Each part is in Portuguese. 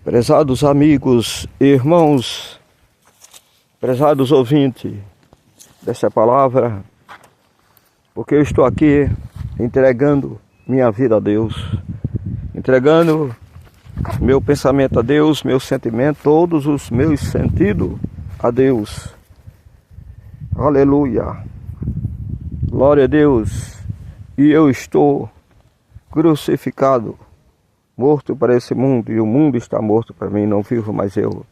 Prezados amigos e irmãos, prezados ouvintes dessa palavra, porque eu estou aqui entregando minha vida a Deus, entregando meu pensamento a Deus, meu sentimento, todos os meus sentidos a Deus. Aleluia, glória a Deus. E eu estou crucificado, morto para esse mundo, e o mundo está morto para mim, não vivo mais eu.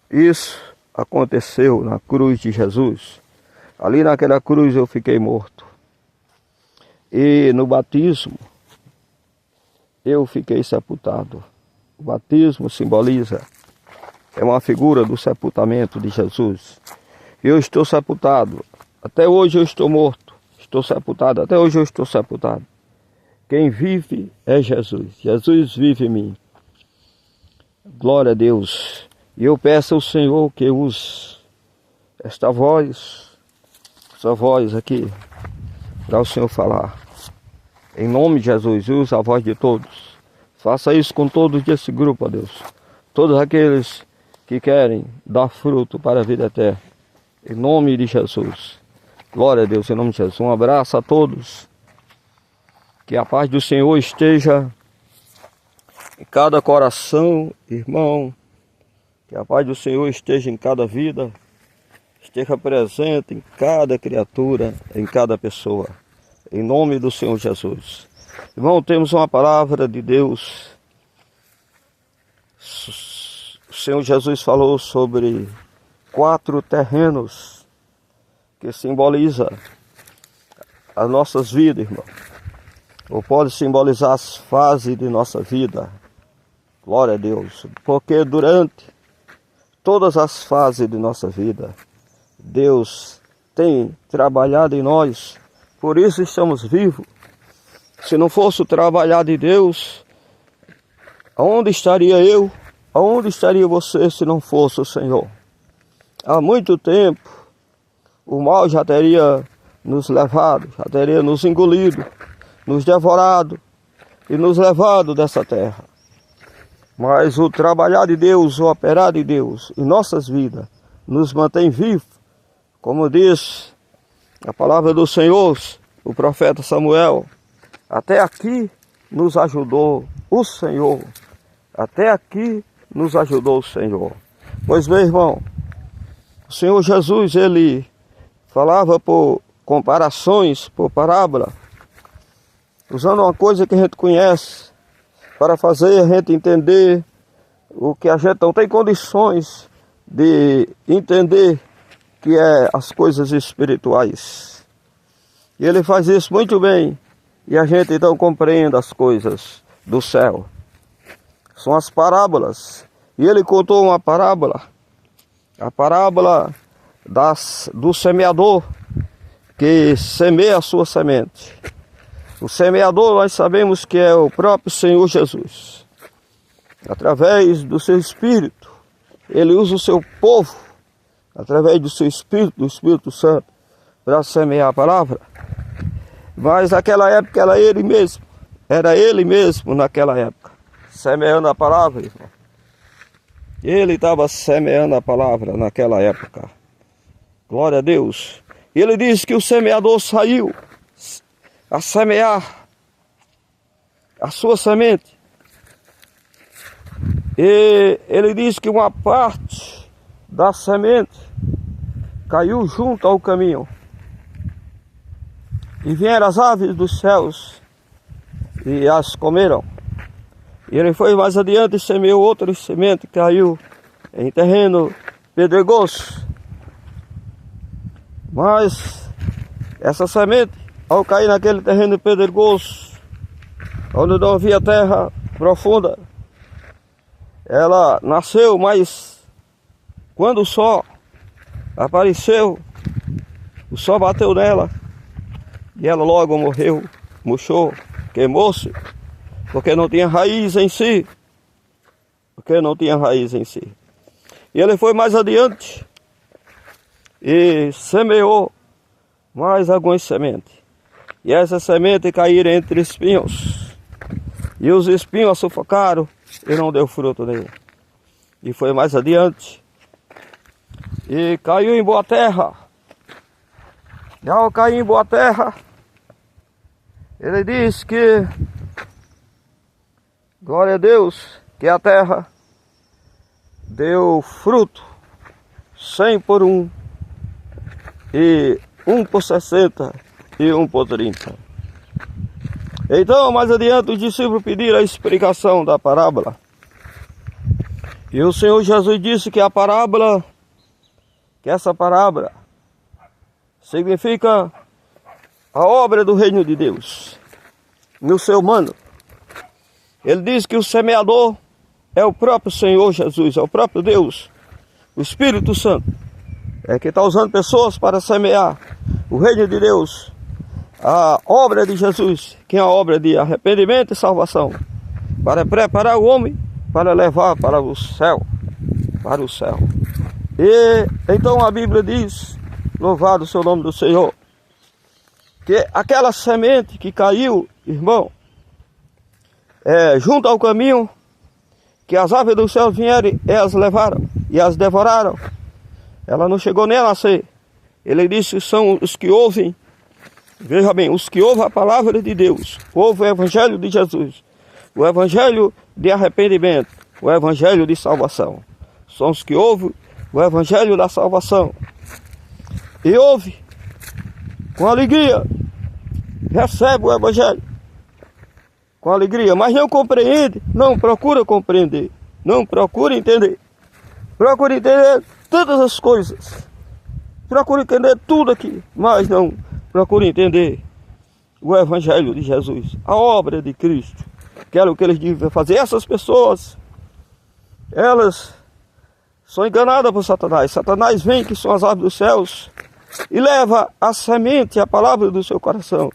Isso aconteceu na cruz de Jesus. Ali naquela cruz eu fiquei morto. E no batismo eu fiquei sepultado. O batismo simboliza, é uma figura do sepultamento de Jesus. Eu estou sepultado. Até hoje eu estou morto. Estou sepultado. Até hoje eu estou sepultado. Quem vive é Jesus. Jesus vive em mim. Glória a Deus. E eu peço ao Senhor que use essa voz aqui, para o Senhor falar. Em nome de Jesus, use a voz de todos. Faça isso com todos desse grupo, ó Deus. Todos aqueles que querem dar fruto para a vida eterna. Em nome de Jesus. Glória a Deus, em nome de Jesus. Um abraço a todos. Que a paz do Senhor esteja em cada coração, irmão. Que a paz do Senhor esteja em cada vida. Esteja presente em cada criatura, em cada pessoa. Em nome do Senhor Jesus. Irmão, temos uma palavra de Deus. O Senhor Jesus falou sobre 4 terrenos que simboliza as nossas vidas, irmão. Ou pode simbolizar as fases de nossa vida. Glória a Deus. Porque durante todas as fases de nossa vida, Deus tem trabalhado em nós. Por isso estamos vivos. Se não fosse o trabalhar de Deus, aonde estaria eu? Aonde estaria você se não fosse o Senhor? Há muito tempo, o mal já teria nos levado, já teria nos engolido, nos devorado e nos levado dessa terra. Mas o trabalhar de Deus, o operar de Deus em nossas vidas, nos mantém vivos. Como diz a palavra do Senhor, o profeta Samuel, até aqui nos ajudou o Senhor. Até aqui nos ajudou o Senhor. Pois bem, irmão, o Senhor Jesus, ele falava por comparações, por parábola, usando uma coisa que a gente conhece, para fazer a gente entender o que a gente não tem condições de entender, que é as coisas espirituais. E ele faz isso muito bem, e a gente então compreende as coisas do céu. São as parábolas. E ele contou uma parábola, a parábola do semeador, que semeia a sua semente. O semeador, nós sabemos que é o próprio Senhor Jesus. Através do seu Espírito, ele usa o seu povo, através do seu Espírito, do Espírito Santo, para semear a palavra. Mas naquela época era ele mesmo naquela época, semeando a palavra, irmão. Ele estava semeando a palavra naquela época. Glória a Deus. Ele diz que o semeador saiu a semear a sua semente. E ele diz que uma parte da semente caiu junto ao caminho. E vieram as aves dos céus e as comeram. E ele foi mais adiante e semeou outra semente que caiu em terreno pedregoso. Mas essa semente, ao cair naquele terreno pedregoso, onde não havia terra profunda, ela nasceu, mas quando o sol apareceu, o sol bateu nela e ela logo morreu, murchou, queimou-se, porque não tinha raiz em si. E ele foi mais adiante e semeou mais algumas sementes. E essa semente caíram entre espinhos. E os espinhos a sufocaram e não deu fruto nenhum. E foi mais adiante. E caiu em boa terra. E ao cair em boa terra, ele diz que, glória a Deus, que a terra deu fruto 100 por 1, e 1 por 60 e 1 por 30. Então, mais adiante, os discípulos pediram a explicação da parábola. E o Senhor Jesus disse que a parábola, que essa parábola significa a obra do reino de Deus no ser humano. Ele diz que o semeador é o próprio Senhor Jesus, é o próprio Deus, o Espírito Santo, é que está usando pessoas para semear o reino de Deus, a obra de Jesus, que é a obra de arrependimento e salvação, para preparar o homem para levar para o céu, E então a Bíblia diz, louvado o seu nome do Senhor, que aquela semente que caiu, irmão, junto ao caminho, que as aves do céu vieram e as levaram e as devoraram, ela não chegou nem a nascer. Ele disse que são os que ouvem, veja bem, os que ouvem a palavra de Deus, ouvem o evangelho de Jesus, o evangelho de arrependimento, o evangelho de salvação. São os que ouvem o evangelho da salvação e ouve com alegria, recebe o evangelho com alegria, mas não compreende, não procura compreender, não procura entender. Procura entender todas as coisas, procura entender tudo aqui, mas não procura entender o evangelho de Jesus, a obra de Cristo, que era o que eles deviam fazer. Essas pessoas, elas são enganadas por Satanás. Satanás vem, que são as aves dos céus, e leva a semente, a palavra do seu coração.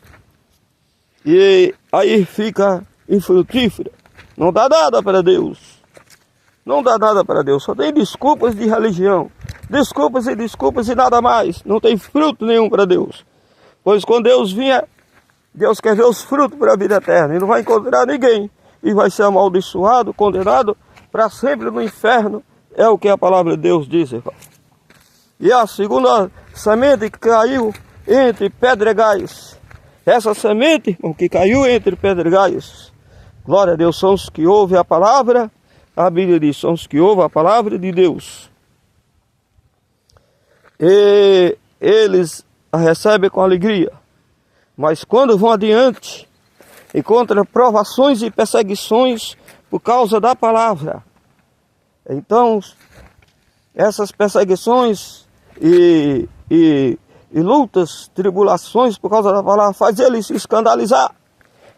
E aí fica infrutífera. Não dá nada para Deus. Não dá nada para Deus. Só tem desculpas de religião. Desculpas e nada mais. Não tem fruto nenhum para Deus. Pois quando Deus vier, Deus quer ver os frutos para a vida eterna. E não vai encontrar ninguém. E vai ser amaldiçoado, condenado para sempre no inferno. É o que a palavra de Deus diz, irmão. E a segunda semente que caiu entre pedregais. Essa semente, irmão, que caiu entre pedregais, glória a Deus, são os que ouvem a palavra. A Bíblia diz, são os que ouvem a palavra de Deus. E eles a recebem com alegria. Mas quando vão adiante, encontram provações e perseguições por causa da palavra. Então, essas perseguições e lutas, tribulações por causa da palavra, faz ele se escandalizar.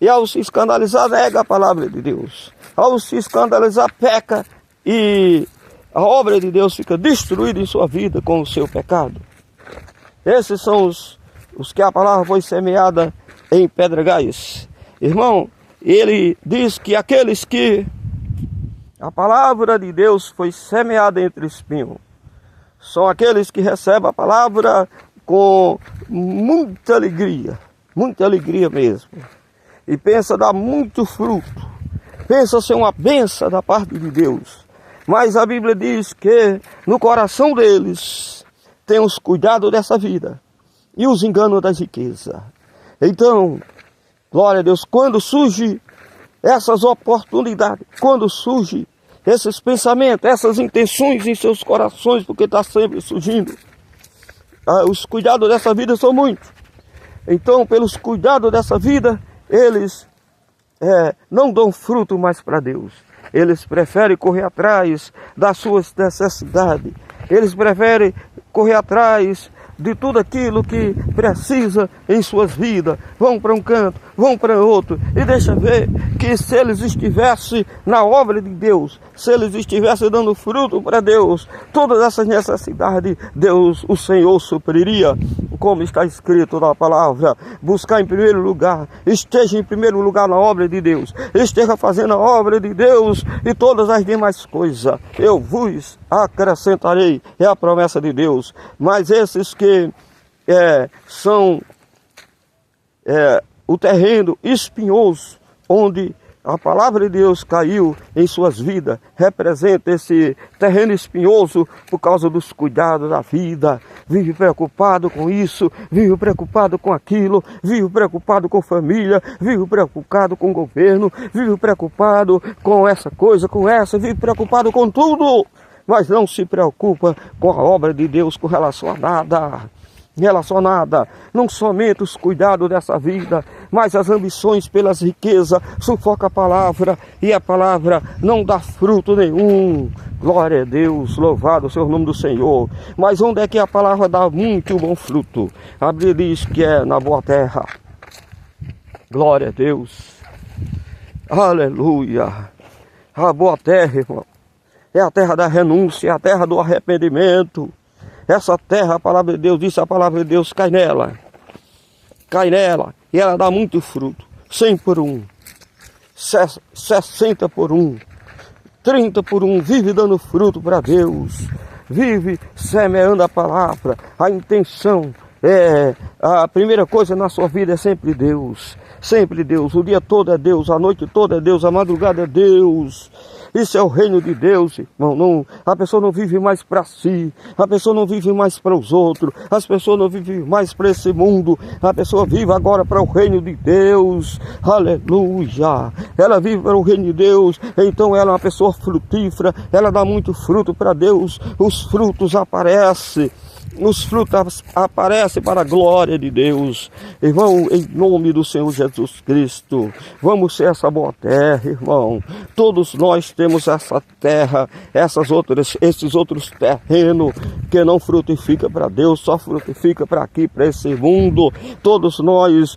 E ao se escandalizar, nega a palavra de Deus. Ao se escandalizar, peca e a obra de Deus fica destruída em sua vida com o seu pecado. Esses são os que a palavra foi semeada em pedregais. Irmão, ele diz que aqueles que a palavra de Deus foi semeada entre espinhos são aqueles que recebem a palavra com muita alegria mesmo. E pensa dar muito fruto, pensa ser uma bênção da parte de Deus. Mas a Bíblia diz que no coração deles tem os cuidados dessa vida e os enganos das riquezas. Então, glória a Deus, quando surgem essas oportunidades, quando surgem esses pensamentos, essas intenções em seus corações, porque está sempre surgindo, os cuidados dessa vida são muitos. Então, pelos cuidados dessa vida, eles não dão fruto mais para Deus. Eles preferem correr atrás das suas necessidades. Eles preferem correr atrás de tudo aquilo que precisa em suas vidas. Vão para um canto, vão para outro. E deixa ver que se eles estivessem na obra de Deus, se eles estivessem dando fruto para Deus, todas essas necessidades, Deus, o Senhor, supriria. Como está escrito na palavra, buscar em primeiro lugar, esteja em primeiro lugar na obra de Deus, esteja fazendo a obra de Deus e todas as demais coisas eu vos acrescentarei, é a promessa de Deus. Mas esses que são o terreno espinhoso, onde a palavra de Deus caiu em suas vidas, representa esse terreno espinhoso por causa dos cuidados da vida. Vive preocupado com isso, vive preocupado com aquilo, vive preocupado com família, vive preocupado com o governo, vive preocupado com essa coisa, com essa, vive preocupado com tudo, mas não se preocupa com a obra de Deus com relação a nada. Relacionada não somente os cuidados dessa vida, mas as ambições pelas riquezas, sufoca a palavra e a palavra não dá fruto nenhum. Glória a Deus, louvado seja o nome do Senhor. Mas onde é que a palavra dá muito bom fruto? A Bíblia diz que é na boa terra. Glória a Deus, aleluia. A boa terra, irmão, é a terra da renúncia, é a terra do arrependimento. Essa terra, a palavra de Deus, disse a palavra de Deus, cai nela, e ela dá muito fruto, 100 por 1, 60 por 1, 30 por 1, vive dando fruto para Deus, vive semeando a palavra, a intenção, a primeira coisa na sua vida é sempre Deus, o dia todo é Deus, a noite toda é Deus, a madrugada é Deus. Isso é o reino de Deus, irmão. Não, a pessoa não vive mais para si, a pessoa não vive mais para os outros, as pessoas não vivem mais para esse mundo, a pessoa vive agora para o reino de Deus, aleluia. Ela vive para o reino de Deus, então ela é uma pessoa frutífera, ela dá muito fruto para Deus, os frutos aparecem. Os frutos aparecem para a glória de Deus. Irmão, em nome do Senhor Jesus Cristo, vamos ser essa boa terra, irmão. Todos nós temos essa terra, esses outros terrenos que não frutifica para Deus, só frutifica para aqui, para esse mundo. Todos nós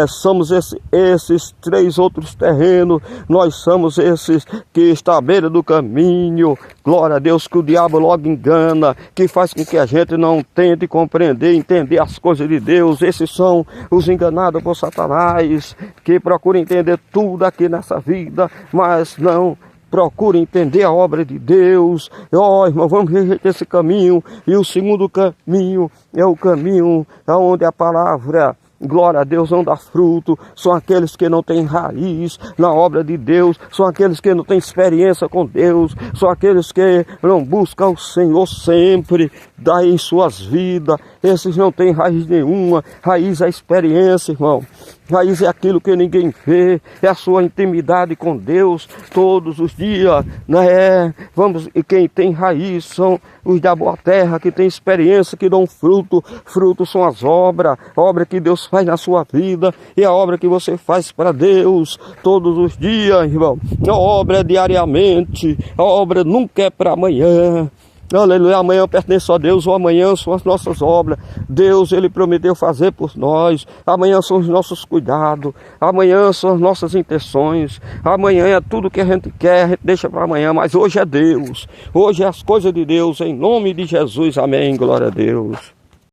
somos esses 3 outros terrenos, nós somos esses que estão à beira do caminho. Glória a Deus, que o diabo logo engana, que faz com que a gente não tente compreender, entender as coisas de Deus. Esses são os enganados por Satanás, que procuram entender tudo aqui nessa vida, mas não procura entender a obra de Deus. Irmão, vamos rejeitar esse caminho. E o segundo caminho é o caminho onde a palavra, glória a Deus, não dá fruto. São aqueles que não têm raiz na obra de Deus, são aqueles que não têm experiência com Deus, são aqueles que não buscam o Senhor sempre em suas vidas. Esses não têm raiz nenhuma. Raiz é a experiência, irmão. Raiz é aquilo que ninguém vê, é a sua intimidade com Deus todos os dias, né? E quem tem raiz são os da boa terra, que tem experiência, que dão fruto. Frutos são as obras, a obra que Deus faz na sua vida e a obra que você faz para Deus todos os dias, irmão. A obra é diariamente, a obra nunca é para amanhã. Aleluia, amanhã pertence a Deus, o amanhã são as nossas obras. Deus, Ele prometeu fazer por nós. Amanhã são os nossos cuidados, amanhã são as nossas intenções, amanhã é tudo que a gente quer, a gente deixa para amanhã, mas hoje é Deus, hoje é as coisas de Deus, em nome de Jesus, amém, glória a Deus.